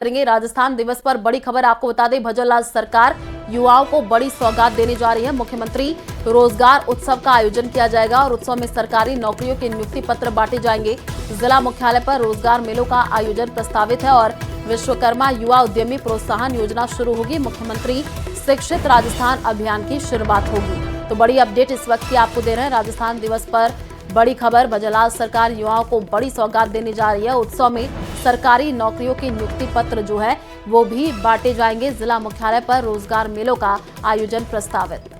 करेंगे। राजस्थान दिवस पर बड़ी खबर आपको बता दें, भजनलाल सरकार युवाओं को बड़ी सौगात देने जा रही है। मुख्यमंत्री रोजगार उत्सव का आयोजन किया जाएगा और उत्सव में सरकारी नौकरियों के नियुक्ति पत्र बांटे जाएंगे। जिला मुख्यालय पर रोजगार मेलों का आयोजन प्रस्तावित है और विश्वकर्मा युवा उद्यमी प्रोत्साहन योजना शुरू होगी। मुख्यमंत्री शिक्षित राजस्थान अभियान की शुरुआत होगी। तो बड़ी अपडेट इस वक्त की आपको दे रहे हैं। राजस्थान दिवस पर बड़ी खबर, भजनलाल सरकार युवाओं को बड़ी सौगात देने जा रही है। उत्सव में सरकारी नौकरियों के नियुक्ति पत्र जो है वो भी बांटे जाएंगे। जिला मुख्यालय पर रोजगार मेलों का आयोजन प्रस्तावित।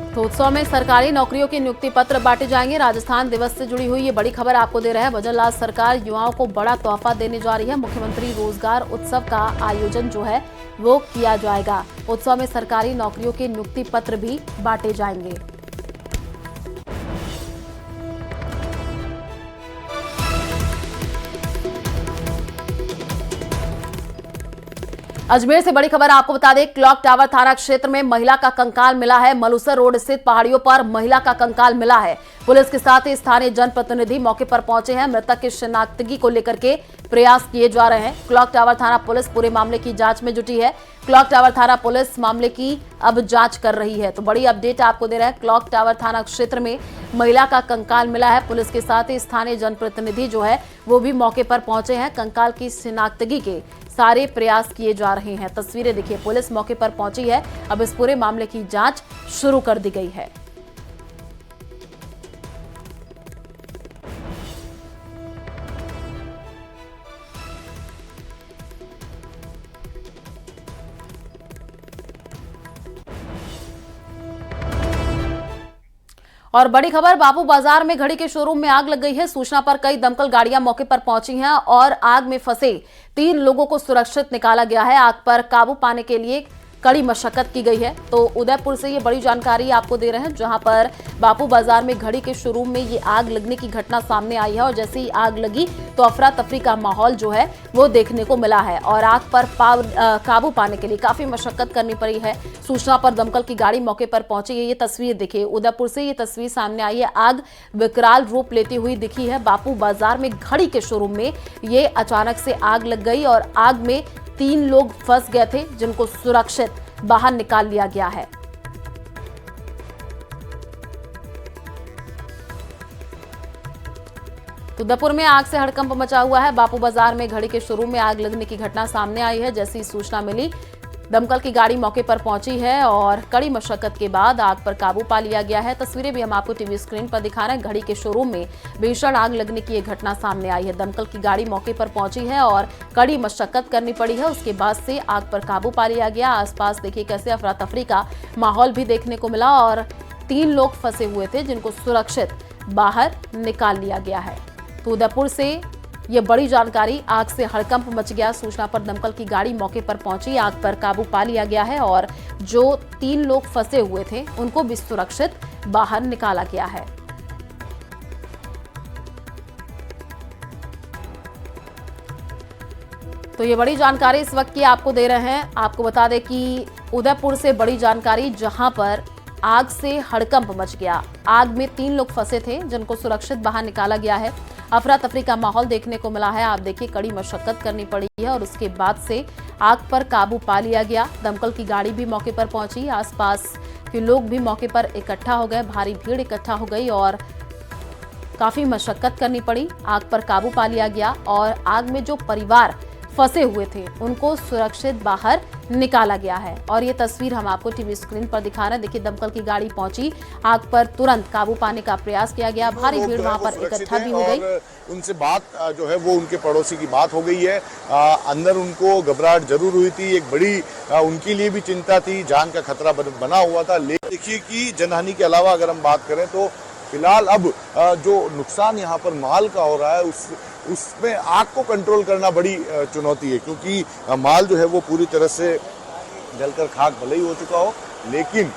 तो उत्सव में सरकारी नौकरियों के नियुक्ति पत्र बांटे जाएंगे। राजस्थान दिवस से जुड़ी हुई ये बड़ी खबर आपको दे रहे हैं। भजनलाल सरकार युवाओं को बड़ा तोहफा देने जा रही है। मुख्यमंत्री रोजगार उत्सव का आयोजन जो है वो किया जाएगा। उत्सव में सरकारी नौकरियों के नियुक्ति पत्र भी बांटे जाएंगे। अजमेर से बड़ी खबर आपको बता दें, क्लॉक टावर थाना क्षेत्र में महिला का कंकाल मिला है। मलूसर रोड स्थित पहाड़ियों पर महिला का कंकाल मिला है। पुलिस के साथ ही स्थानीय जनप्रतिनिधि मौके पर पहुंचे हैं। मृतक की शिनाख्तगी को लेकर के प्रयास किए जा रहे हैं। क्लॉक टावर थाना पुलिस पूरे मामले की जांच में जुटी है। क्लॉक टावर थाना पुलिस मामले की अब जांच कर रही है। तो बड़ी अपडेट आपको दे रहे हैं। क्लॉक टावर थाना क्षेत्र में महिला का कंकाल मिला है। पुलिस के साथ ही स्थानीय जनप्रतिनिधि जो है वो भी मौके पर पहुंचे हैं। कंकाल की शिनाख्तगी के सारे प्रयास किए जा रहे हैं। तस्वीरें देखिए, पुलिस मौके पर पहुंची है। अब इस पूरे मामले की जांच शुरू कर दी गई है। और बड़ी खबर, बापू बाजार में घड़ी के शोरूम में आग लग गई है। सूचना पर कई दमकल गाड़ियां मौके पर पहुंची हैं और आग में फंसे 3 लोगों को सुरक्षित निकाला गया है। आग पर काबू पाने के लिए कड़ी मशक्कत की गई है। तो उदयपुर से ये बड़ी जानकारी आपको दे रहे हैं, जहां पर बापू बाजार में घड़ी के शोरूम में ये आग लगने की घटना सामने आई है और जैसे ही आग लगी तो अफरा तफरी का माहौल जो है वो देखने को मिला है और आग पर काबू पाने के लिए काफी मशक्कत करनी पड़ी है। सूचना पर दमकल की गाड़ी मौके पर पहुंची है। ये तस्वीर देखिए, उदयपुर से ये तस्वीर सामने आई है। आग विकराल रूप लेती हुई दिखी है। बापू बाजार में घड़ी के शोरूम में ये अचानक से आग लग गई और आग में 3 लोग फंस गए थे, जिनको सुरक्षित बाहर निकाल लिया गया है। तो उदयपुर में आग से हड़कंप मचा हुआ है। बापू बाजार में घड़ी के शोरूम में आग लगने की घटना सामने आई है। जैसी सूचना मिली, दमकल की गाड़ी मौके पर पहुंची है और कड़ी मशक्कत के बाद आग पर काबू पा लिया गया है। तस्वीरें भी हम आपको टीवी स्क्रीन पर दिखा रहे हैं। घड़ी के शोरूम में भीषण आग लगने की यह घटना सामने आई है। दमकल की गाड़ी मौके पर पहुंची है और कड़ी मशक्कत करनी पड़ी है। उसके बाद से आग पर काबू पा लिया गया। आसपास देखिए कैसे अफरा तफरी का माहौल भी देखने को मिला और 3 लोग फंसे हुए थे, जिनको सुरक्षित बाहर निकाल लिया गया है। तो उदयपुर से ये बड़ी जानकारी, आग से हड़कंप मच गया। सूचना पर दमकल की गाड़ी मौके पर पहुंची, आग पर काबू पा लिया गया है और जो 3 लोग फंसे हुए थे उनको भी सुरक्षित बाहर निकाला गया है। तो ये बड़ी जानकारी इस वक्त की आपको दे रहे हैं। आपको बता दें कि उदयपुर से बड़ी जानकारी, जहां पर आग से हड़कंप मच गया। आग में 3 लोग फंसे थे, जिनको सुरक्षित बाहर निकाला गया है। अफरा तफरी का माहौल देखने को मिला है। आप देखिए, कड़ी मशक्कत करनी पड़ी है और उसके बाद से आग पर काबू पा लिया गया। दमकल की गाड़ी भी मौके पर पहुंची, आसपास के लोग भी मौके पर इकट्ठा हो गए, भारी भीड़ इकट्ठा हो गई और काफी मशक्कत करनी पड़ी। आग पर काबू पा लिया गया और आग में जो परिवार फंसे हुए थे उनको सुरक्षित बाहर निकाला गया है। और ये तस्वीर हम आपको टीवी स्क्रीन पर दिखा रहे हैं। देखिए, दमकल की गाड़ी पहुंची, आग पर तुरंत काबू पाने का प्रयास किया गया। भारी भीड़ वहां पर इकट्ठा भी हो गई। उनसे बात जो है वो उनके पड़ोसी की बात हो गई है। अंदर उनको घबराहट जरूर हुई थी, एक बड़ी उनके लिए भी चिंता थी, जान का खतरा बना हुआ था। लेकिन देखिए कि जनहानि के अलावा अगर हम बात करें तो फिलहाल अब जो नुकसान यहाँ पर माल का हो रहा है उसमें आग को कंट्रोल करना बड़ी चुनौती है, क्योंकि माल जो है वो पूरी तरह से जलकर खाक भले ही हो चुका हो, लेकिन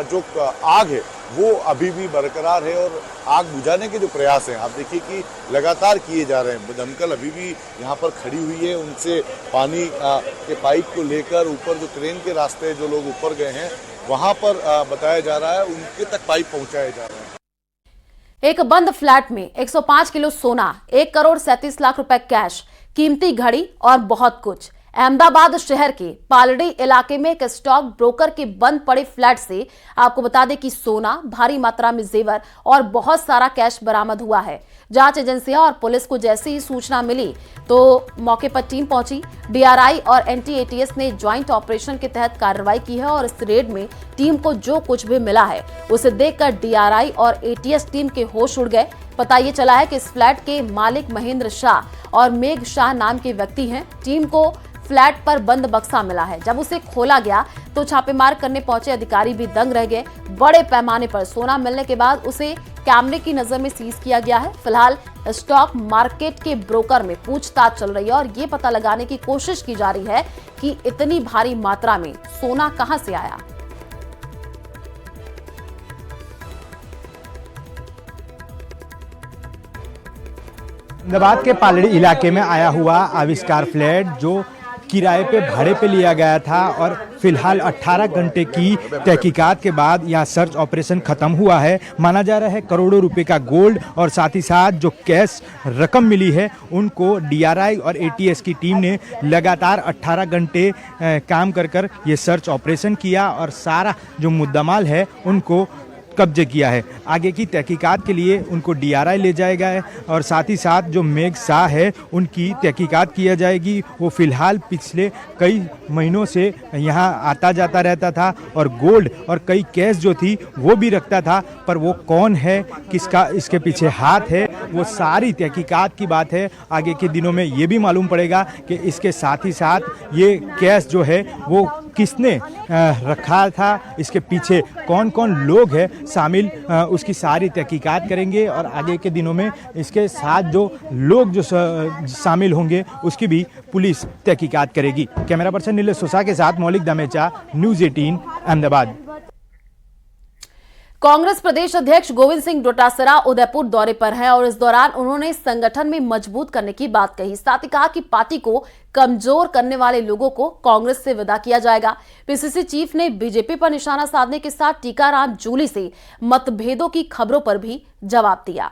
जो आग है वो अभी भी बरकरार है और आग बुझाने के जो प्रयास हैं आप देखिए कि लगातार किए जा रहे हैं। दमकल अभी भी यहाँ पर खड़ी हुई है, उनसे पानी के पाइप को लेकर ऊपर जो क्रेन के रास्ते जो लोग ऊपर गए हैं वहां पर बताया जा रहा है उनके तक पाइप पहुंचाए जा रहे हैं। एक बंद फ्लैट में 105 किलो सोना, 1 करोड़ 37 लाख रुपए कैश, कीमती घड़ी और बहुत कुछ। अहमदाबाद शहर के पालड़ी इलाके में एक स्टॉक ब्रोकर के बंद पड़े फ्लैट से आपको बता दें कि सोना, भारी मात्रा में जेवर और बहुत सारा कैश बरामद हुआ है। जांच एजेंसियां और पुलिस को जैसे ही सूचना मिली तो मौके पर टीम पहुंची। डीआरआई और एनटीएटीएस ने ज्वाइंट ऑपरेशन के तहत कार्रवाई की है और इस रेड में टीम को जो कुछ भी मिला है उसे देखकर डीआरआई और एटीएस टीम के होश उड़ गए। पता ये चला है कि इस फ्लैट के मालिक महेंद्र शाह और मेघ शाह नाम के व्यक्ति हैं। टीम को फ्लैट पर बंद बक्सा मिला है। जब उसे खोला गया तो छापेमार करने पहुंचे अधिकारी भी दंग रह गए। बड़े पैमाने पर सोना मिलने के बाद उसे कैमरे की नजर में सीज किया गया है। फिलहाल स्टॉक मार्केट के ब्रोकर में पूछताछ चल रही है और ये पता लगाने की कोशिश की जा रही है कि इतनी भारी मात्रा में सोना कहां से आया। अहमदाबाद के पालड़ी इलाके में आया हुआ आविष्कार फ्लैट जो किराए पे भाड़े पे लिया गया था और फिलहाल 18 घंटे की तहकीकात के बाद यहाँ सर्च ऑपरेशन खत्म हुआ है। माना जा रहा है करोड़ों रुपए का गोल्ड और साथ ही साथ जो कैश रकम मिली है उनको डीआरआई और एटीएस की टीम ने लगातार 18 घंटे काम कर ये सर्च ऑपरेशन किया और सारा जो मुद्दामाल है उनको कब्जे किया है। आगे की तहकीकात के लिए उनको डीआरआई ले जाएगा है और साथ ही साथ जो मेघ शाह है उनकी तहकीकात किया जाएगी। वो फिलहाल पिछले कई महीनों से यहाँ आता जाता रहता था और गोल्ड और कई कैश जो थी वो भी रखता था, पर वो कौन है, किसका इसके पीछे हाथ है, वो सारी तहकीकात की बात है। आगे के दिनों में ये भी मालूम पड़ेगा कि इसके साथ ही साथ ये कैश जो है वो किसने रखा था, इसके पीछे कौन कौन लोग हैं शामिल, उसकी सारी तहकीकात करेंगे और आगे के दिनों में इसके साथ जो लोग जो शामिल होंगे उसकी भी पुलिस तहकीकात करेगी। कैमरा पर्सन नीलेश सोसा के साथ मौलिक दमेचा, न्यूज़ 18 अहमदाबाद। कांग्रेस प्रदेश अध्यक्ष गोविंद सिंह डोटासरा उदयपुर दौरे पर हैं और इस दौरान उन्होंने संगठन में मजबूत करने की बात कही। साथ ही कहा कि पार्टी को कमजोर करने वाले लोगों को कांग्रेस से विदा किया जाएगा। पीसीसी चीफ ने बीजेपी पर निशाना साधने के साथ टीकाराम जूली से मतभेदों की खबरों पर भी जवाब दिया।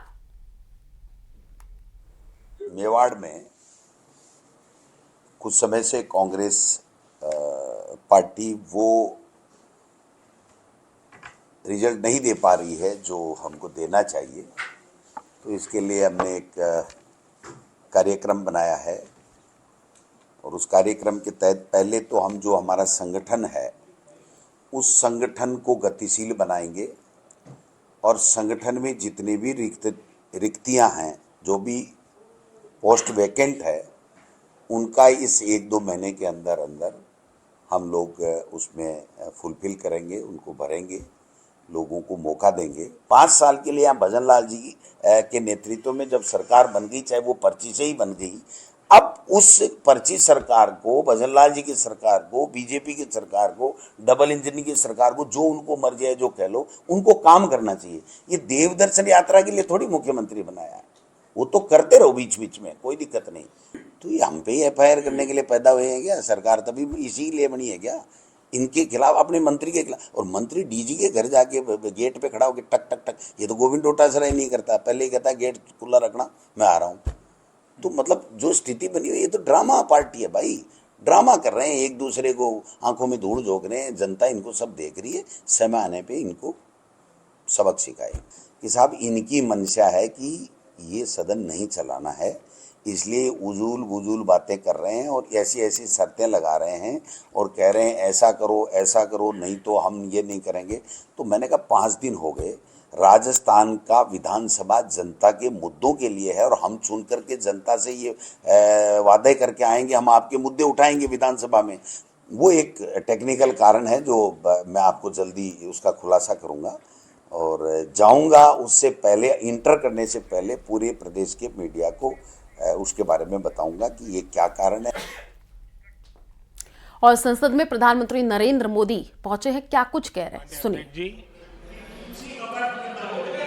मेवाड़ में कुछ समय से कांग्रेस पार्टी वो रिजल्ट नहीं दे पा रही है जो हमको देना चाहिए, तो इसके लिए हमने एक कार्यक्रम बनाया है और उस कार्यक्रम के तहत पहले तो हम जो हमारा संगठन है उस संगठन को गतिशील बनाएंगे और संगठन में जितने भी रिक्तियां हैं, जो भी पोस्ट वैकेंट है, उनका इस 1-2 महीने के अंदर अंदर हम लोग उसमें फुलफिल करेंगे, उनको भरेंगे, लोगों को मौका देंगे। 5 साल के लिए यहाँ भजन लाल जी के नेतृत्व में जब सरकार बन गई, चाहे वो पर्ची से ही बन गई, अब उस पर्ची सरकार को, भजन लाल जी की सरकार को, बीजेपी की सरकार को, डबल इंजन की सरकार को, जो उनको मर्जी है जो कह लो, उनको काम करना चाहिए। ये देव दर्शन यात्रा के लिए थोड़ी मुख्यमंत्री बनाया है, वो तो करते रहो बीच बीच में, कोई दिक्कत नहीं। तो ये हम पे ही एफआईआर करने के लिए पैदा हुए हैं क्या? सरकार तभी इसीलिए बनी है क्या? इनके खिलाफ, अपने मंत्री के खिलाफ, और मंत्री डीजी के घर जाके गेट पे खड़ा होकर टक टक टक, ये तो गोविंद डोटासरा ही नहीं करता, पहले ही कहता है गेट खुला रखना, मैं आ रहा हूँ। तो मतलब जो स्थिति बनी हुई, ये तो ड्रामा पार्टी है भाई, ड्रामा कर रहे हैं, एक दूसरे को आंखों में धूल झोंक रहे हैं, जनता इनको सब देख रही है। समय आने पे इनको सबक सिखाए कि साहब इनकी मंशा है कि ये सदन नहीं चलाना है, इसलिए उजूल बुजूल बातें कर रहे हैं और ऐसी ऐसी शर्तें लगा रहे हैं और कह रहे हैं ऐसा करो, नहीं तो हम ये नहीं करेंगे। तो मैंने कहा 5 दिन हो गए, राजस्थान का विधानसभा जनता के मुद्दों के लिए है और हम चुन करके जनता से ये वादे करके आएंगे, हम आपके मुद्दे उठाएंगे विधानसभा में। वो एक टेक्निकल कारण है जो मैं आपको जल्दी उसका खुलासा करूँगा और जाऊँगा। उससे पहले, इंटर करने से पहले पूरे प्रदेश के मीडिया को उसके बारे में बताऊंगा कि ये क्या कारण है। और संसद में प्रधानमंत्री नरेंद्र मोदी पहुंचे हैं, क्या कुछ कह रहे हैं सुनिए।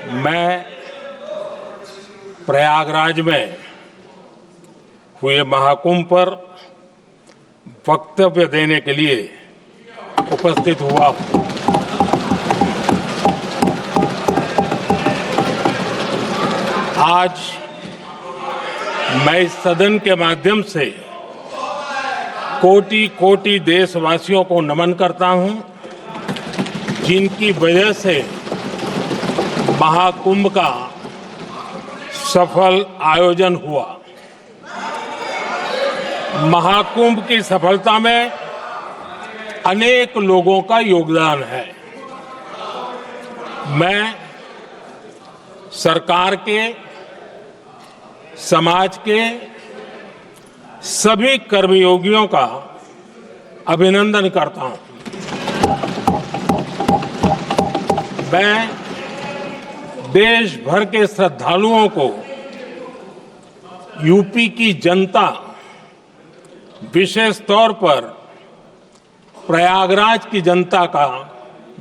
मैं प्रयागराज में हुए महाकुंभ पर वक्तव्य देने के लिए उपस्थित हुआ हूं। आज मैं इस सदन के माध्यम से कोटि कोटि देशवासियों को नमन करता हूं, जिनकी वजह से महाकुंभ का सफल आयोजन हुआ। महाकुंभ की सफलता में अनेक लोगों का योगदान है। मैं सरकार के, समाज के सभी कर्मयोगियों का अभिनंदन करता हूं। मैं देश भर के श्रद्धालुओं को, यूपी की जनता, विशेष तौर पर प्रयागराज की जनता का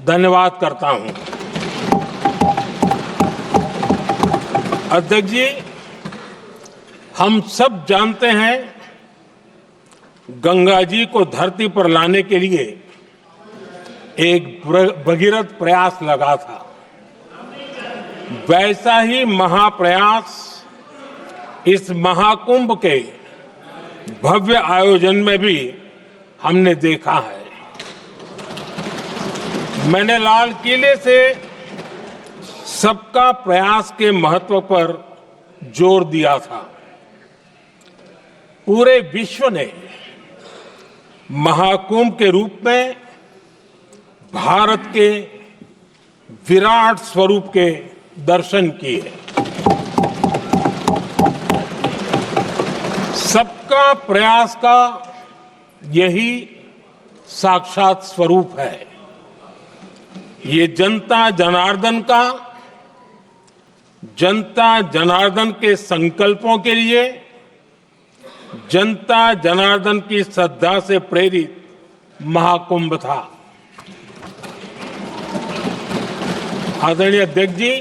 धन्यवाद करता हूं। अध्यक्ष जी, हम सब जानते हैं गंगा जी को धरती पर लाने के लिए एक भगीरथ प्रयास लगा था। वैसा ही महाप्रयास इस महाकुंभ के भव्य आयोजन में भी हमने देखा है। मैंने लाल किले से सबका प्रयास के महत्व पर जोर दिया था। पूरे विश्व ने महाकुंभ के रूप में भारत के विराट स्वरूप के दर्शन किए। सबका प्रयास का यही साक्षात स्वरूप है। ये जनता जनार्दन के संकल्पों के लिए, जनता जनार्दन की श्रद्धा से प्रेरित महाकुंभ था। आदरणीय अध्यक्ष जी,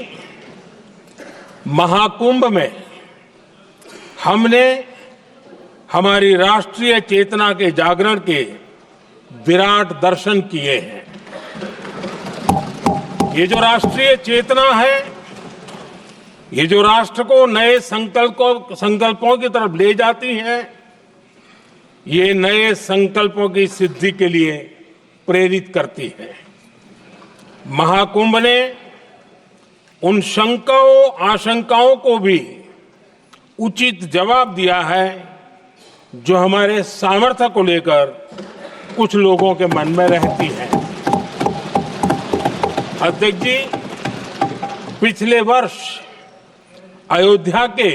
महाकुंभ में हमने हमारी राष्ट्रीय चेतना के जागरण के विराट दर्शन किए हैं। ये जो राष्ट्रीय चेतना है, ये जो राष्ट्र को नए संकल्पों की तरफ ले जाती है, ये नए संकल्पों की सिद्धि के लिए प्रेरित करती है। महाकुंभ ने उन शंकाओं आशंकाओं को भी उचित जवाब दिया है जो हमारे सामर्थ्य को लेकर कुछ लोगों के मन में रहती है। अध्यक्ष जी, पिछले वर्ष अयोध्या के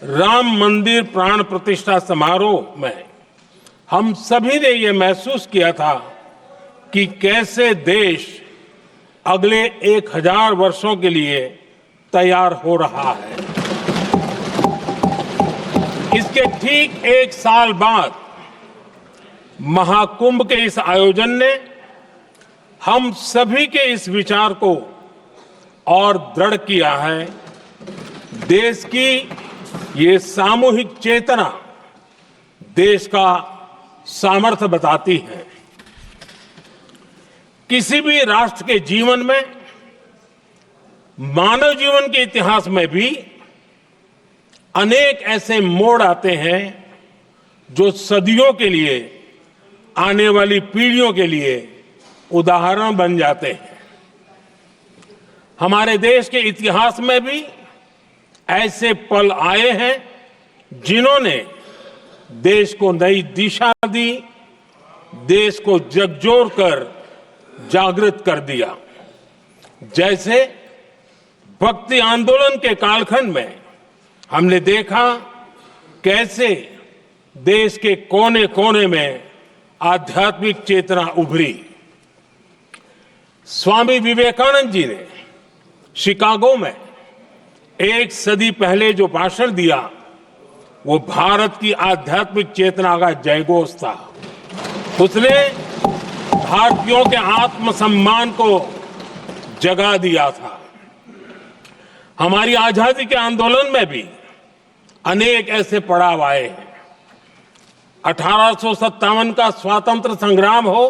राम मंदिर प्राण प्रतिष्ठा समारोह में हम सभी ने ये महसूस किया था कि कैसे देश अगले 1000 वर्षों के लिए तैयार हो रहा है। इसके ठीक 1 साल बाद महाकुंभ के इस आयोजन ने हम सभी के इस विचार को और दृढ़ किया है। देश की ये सामूहिक चेतना देश का सामर्थ्य बताती है। किसी भी राष्ट्र के जीवन में, मानव जीवन के इतिहास में भी अनेक ऐसे मोड़ आते हैं जो सदियों के लिए, आने वाली पीढ़ियों के लिए उदाहरण बन जाते हैं। हमारे देश के इतिहास में भी ऐसे पल आए हैं जिन्होंने देश को नई दिशा दी, देश को झकझोर कर जागृत कर दिया। जैसे भक्ति आंदोलन के कालखंड में हमने देखा कैसे देश के कोने कोने में आध्यात्मिक चेतना उभरी। स्वामी विवेकानंद जी ने शिकागो में 1 सदी पहले जो भाषण दिया, वो भारत की आध्यात्मिक चेतना का जयघोष था। उसने भारतीयों के आत्मसम्मान को जगा दिया था। हमारी आजादी के आंदोलन में भी अनेक ऐसे पड़ाव आए हैं। 1857 का स्वातंत्र संग्राम हो,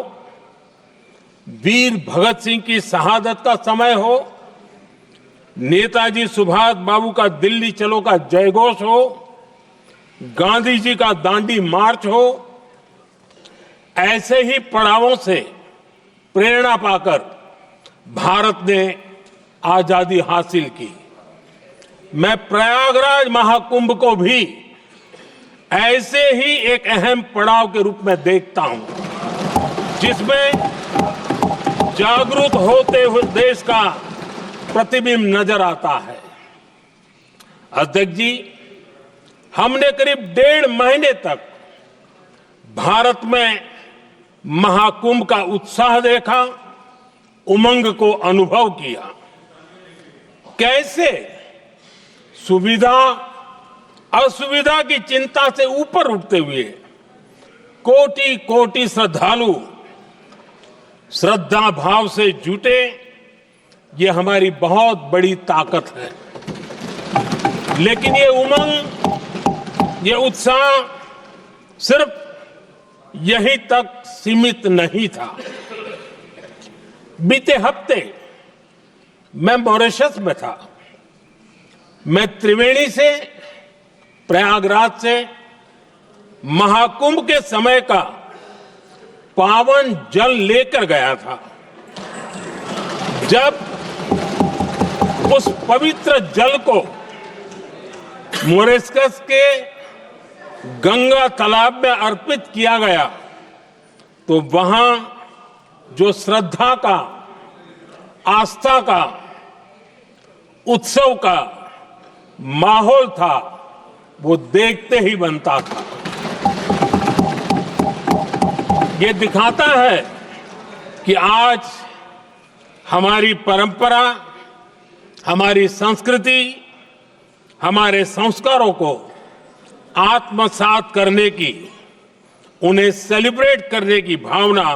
वीर भगत सिंह की शहादत का समय हो, नेताजी सुभाष बाबू का दिल्ली चलो का जयघोष हो, गांधी जी का दांडी मार्च हो, ऐसे ही पड़ावों से प्रेरणा पाकर भारत ने आजादी हासिल की। मैं प्रयागराज महाकुंभ को भी ऐसे ही एक अहम पड़ाव के रूप में देखता हूं, जिसमें जागरूक होते हुए देश का प्रतिबिंब नजर आता है। अध्यक्ष जी, हमने करीब 1.5 महीने तक भारत में महाकुंभ का उत्साह देखा, उमंग को अनुभव किया। कैसे सुविधा असुविधा की चिंता से ऊपर उठते हुए कोटि कोटि श्रद्धालु श्रद्धा भाव से जुटे, ये हमारी बहुत बड़ी ताकत है। लेकिन ये उमंग, ये उत्साह सिर्फ यहीं तक सीमित नहीं था। बीते हफ्ते मैं मॉरिशस में था। मैं त्रिवेणी से, प्रयागराज से महाकुंभ के समय का पावन जल लेकर गया था। जब उस पवित्र जल को मॉरिशस के गंगा तालाब में अर्पित किया गया, तो वहां जो श्रद्धा का, आस्था का, उत्सव का माहौल था, वो देखते ही बनता था। ये दिखाता है कि आज हमारी परंपरा, हमारी संस्कृति, हमारे संस्कारों को आत्मसात करने की, उन्हें सेलिब्रेट करने की भावना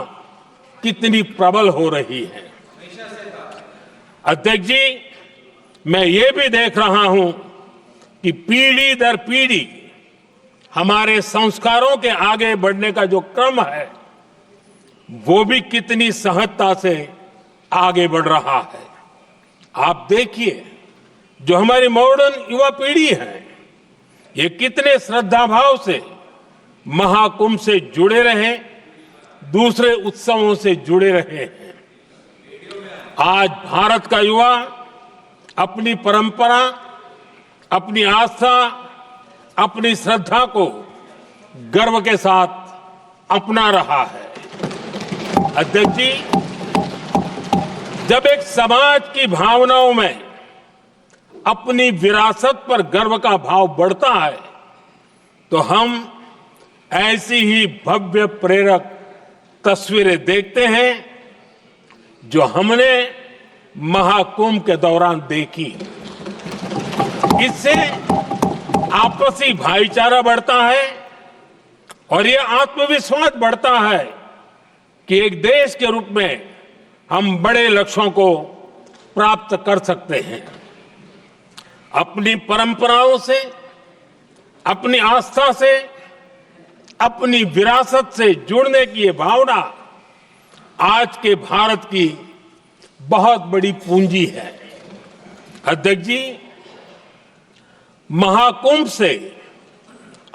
कितनी प्रबल हो रही है। अध्यक्ष जी, मैं ये भी देख रहा हूं कि पीढ़ी दर पीढ़ी हमारे संस्कारों के आगे बढ़ने का जो क्रम है, वो भी कितनी सहजता से आगे बढ़ रहा है। आप देखिए, जो हमारी मॉडर्न युवा पीढ़ी है, ये कितने श्रद्धा भाव से महाकुंभ से जुड़े रहे, दूसरे उत्सवों से जुड़े रहे हैं। आज भारत का युवा अपनी परंपरा, अपनी आस्था, अपनी श्रद्धा को गर्व के साथ अपना रहा है। अध्यक्ष जी, जब एक समाज की भावनाओं में अपनी विरासत पर गर्व का भाव बढ़ता है, तो हम ऐसी ही भव्य प्रेरक तस्वीरें देखते हैं जो हमने महाकुंभ के दौरान देखी। इससे आपसी भाईचारा बढ़ता है और ये आत्मविश्वास बढ़ता है कि एक देश के रूप में हम बड़े लक्ष्यों को प्राप्त कर सकते हैं। अपनी परंपराओं से, अपनी आस्था से, अपनी विरासत से जुड़ने की ये भावना आज के भारत की बहुत बड़ी पूंजी है। अध्यक्ष जी, महाकुंभ से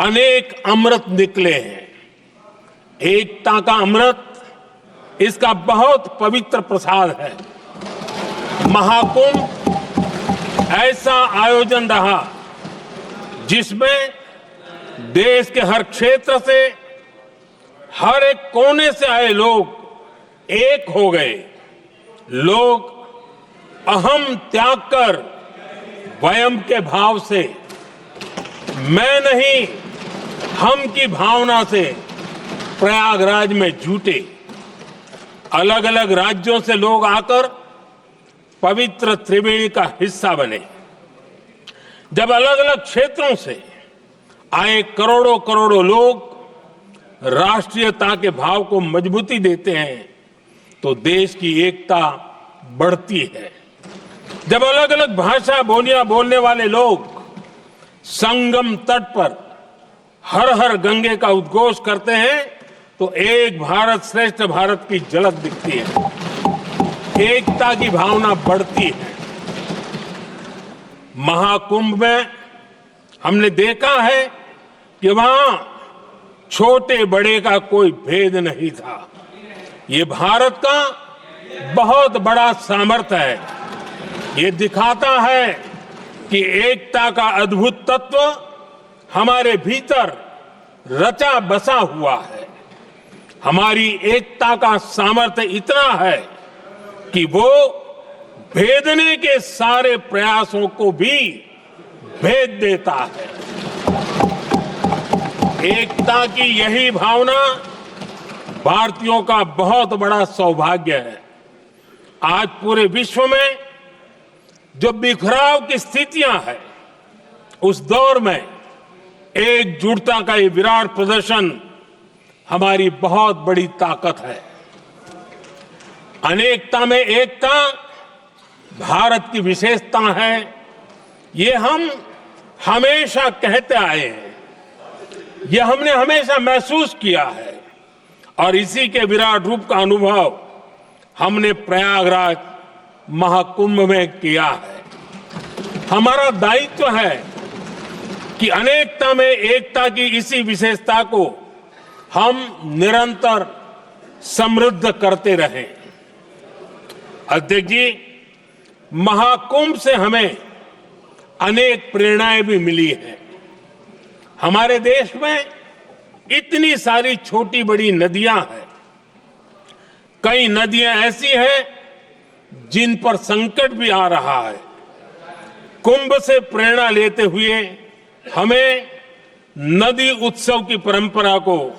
अनेक अमृत निकले हैं। एकता का अमृत इसका बहुत पवित्र प्रसाद है। महाकुंभ ऐसा आयोजन रहा जिसमें देश के हर क्षेत्र से, हर एक कोने से आए लोग एक हो गए। लोग अहम त्याग कर वयम के भाव से, मैं नहीं हम की भावना से प्रयागराज में जुटे। अलग अलग राज्यों से लोग आकर पवित्र त्रिवेणी का हिस्सा बने। जब अलग अलग क्षेत्रों से आए करोड़ों करोड़ों लोग राष्ट्रीयता के भाव को मजबूती देते हैं, तो देश की एकता बढ़ती है। जब अलग अलग भाषा बोलियां बोलने वाले लोग संगम तट पर हर हर गंगे का उद्घोष करते हैं तो एक भारत श्रेष्ठ भारत की झलक दिखती है, एकता की भावना बढ़ती है। महाकुंभ में हमने देखा है कि वहां छोटे बड़े का कोई भेद नहीं था। ये भारत का बहुत बड़ा सामर्थ्य है। ये दिखाता है कि एकता का अद्भुत तत्व हमारे भीतर रचा बसा हुआ है। हमारी एकता का सामर्थ्य इतना है कि वो भेदने के सारे प्रयासों को भी भेद देता है। एकता की यही भावना भारतीयों का बहुत बड़ा सौभाग्य है। आज पूरे विश्व में जो बिखराव की स्थितियां हैं, उस दौर में एकजुटता का ये विराट प्रदर्शन हमारी बहुत बड़ी ताकत है। अनेकता में एकता भारत की विशेषता है, ये हम हमेशा कहते आए हैं, ये हमने हमेशा महसूस किया है और इसी के विराट रूप का अनुभव हमने प्रयागराज महाकुंभ में किया है। हमारा दायित्व है कि अनेकता में एकता की इसी विशेषता को हम निरंतर समृद्ध करते रहें। अध्यक्ष जी, महाकुंभ से हमें अनेक प्रेरणाएं भी मिली हैं। हमारे देश में इतनी सारी छोटी बड़ी नदियां हैं। कई नदियां ऐसी हैं जिन पर संकट भी आ रहा है। कुंभ से प्रेरणा लेते हुए हमें नदी उत्सव की परंपरा को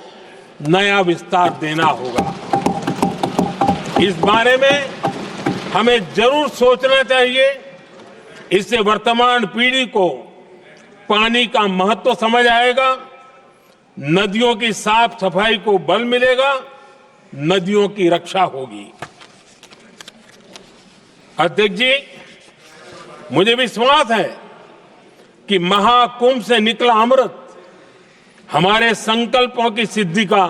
नया विस्तार देना होगा। इस बारे में हमें जरूर सोचना चाहिए। इससे वर्तमान पीढ़ी को पानी का महत्व समझ आएगा, नदियों की साफ सफाई को बल मिलेगा, नदियों की रक्षा होगी। अध्यक्ष जी, मुझे विश्वास है कि महाकुंभ से निकला अमृत हमारे संकल्पों की सिद्धि का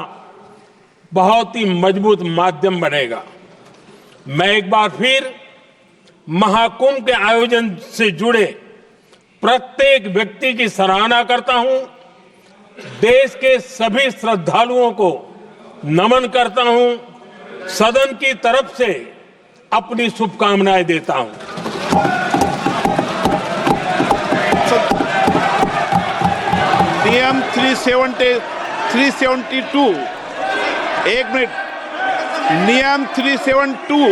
बहुत ही मजबूत माध्यम बनेगा। मैं एक बार फिर महाकुंभ के आयोजन से जुड़े प्रत्येक व्यक्ति की सराहना करता हूं। देश के सभी श्रद्धालुओं को नमन करता हूं। सदन की तरफ से अपनी शुभकामनाएं देता हूं। नियम 372 एक मिनट, नियम 372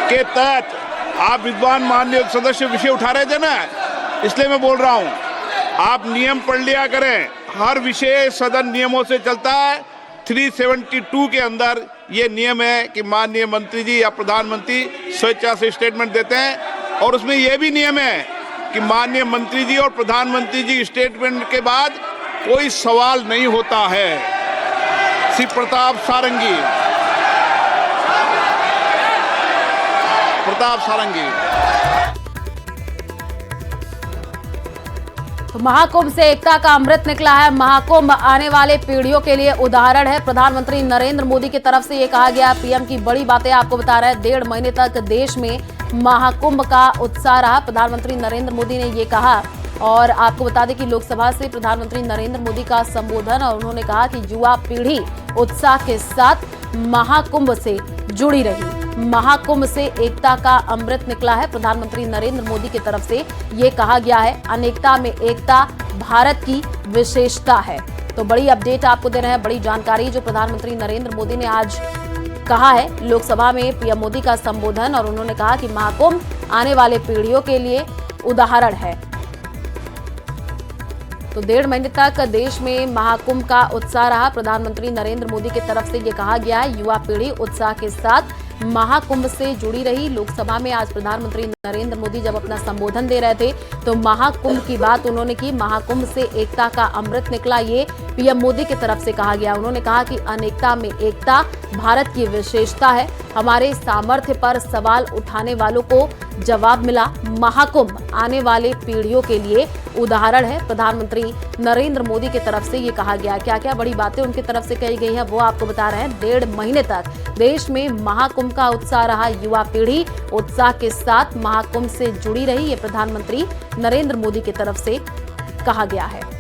के तहत आप विद्वान माननीय सदस्य विषय उठा रहे थे ना, इसलिए मैं बोल रहा हूं, आप नियम पढ़ लिया करें। हर विषय सदन नियमों से चलता है। 372 के अंदर ये नियम है कि माननीय मंत्री जी या प्रधानमंत्री स्वेच्छा से स्टेटमेंट देते हैं और उसमें यह भी नियम है कि माननीय मंत्री जी और प्रधानमंत्री जी स्टेटमेंट के बाद कोई सवाल नहीं होता है। श्री प्रताप सारंगी। तो महाकुंभ से एकता का अमृत निकला है। महाकुंभ आने वाले पीढ़ियों के लिए उदाहरण है। प्रधानमंत्री नरेंद्र मोदी की तरफ से ये कहा गया। पीएम की बड़ी बातें आपको बता रहे हैं। 1.5 महीने तक देश में महाकुंभ का उत्साह रहा। प्रधानमंत्री नरेंद्र मोदी ने ये कहा और आपको बता दें कि लोकसभा से प्रधानमंत्री नरेंद्र मोदी का संबोधन, और उन्होंने कहा कि युवा पीढ़ी उत्साह के साथ महाकुंभ से जुड़ी रही। महाकुंभ से एकता का अमृत निकला है। प्रधानमंत्री नरेंद्र मोदी की तरफ से ये कहा गया है। अनेकता में एकता भारत की विशेषता है। तो बड़ी अपडेट आपको दे रहे हैं, बड़ी जानकारी जो प्रधानमंत्री नरेंद्र मोदी ने आज कहा है लोकसभा में पीएम मोदी का संबोधन, और उन्होंने कहा कि महाकुंभ आने वाले पीढ़ियों के लिए उदाहरण है। तो 1.5 महीने तक देश में महाकुंभ का उत्साह रहा। प्रधानमंत्री नरेंद्र मोदी की तरफ से ये कहा गया है, युवा पीढ़ी उत्साह के साथ महाकुंभ से जुड़ी रही। लोकसभा में आज प्रधानमंत्री नरेंद्र मोदी जब अपना संबोधन दे रहे थे तो तो महाकुंभ की बात उन्होंने की। महाकुंभ से एकता का अमृत निकला, ये पीएम मोदी की तरफ से कहा गया। उन्होंने कहा कि अनेकता में एकता भारत की विशेषता है। हमारे सामर्थ्य पर सवाल उठाने वालों को जवाब मिला। महाकुंभ आने वाले पीढ़ियों के लिए उदाहरण है। प्रधानमंत्री नरेंद्र मोदी की तरफ से ये कहा गया। क्या क्या बड़ी बातें उनकी तरफ से कही गई हैं वो आपको बता रहे हैं। 1.5 महीने तक देश में महाकुंभ का उत्साह रहा। युवा पीढ़ी उत्साह के साथ महाकुंभ से जुड़ी रही, ये प्रधानमंत्री नरेंद्र मोदी की तरफ से कहा गया है।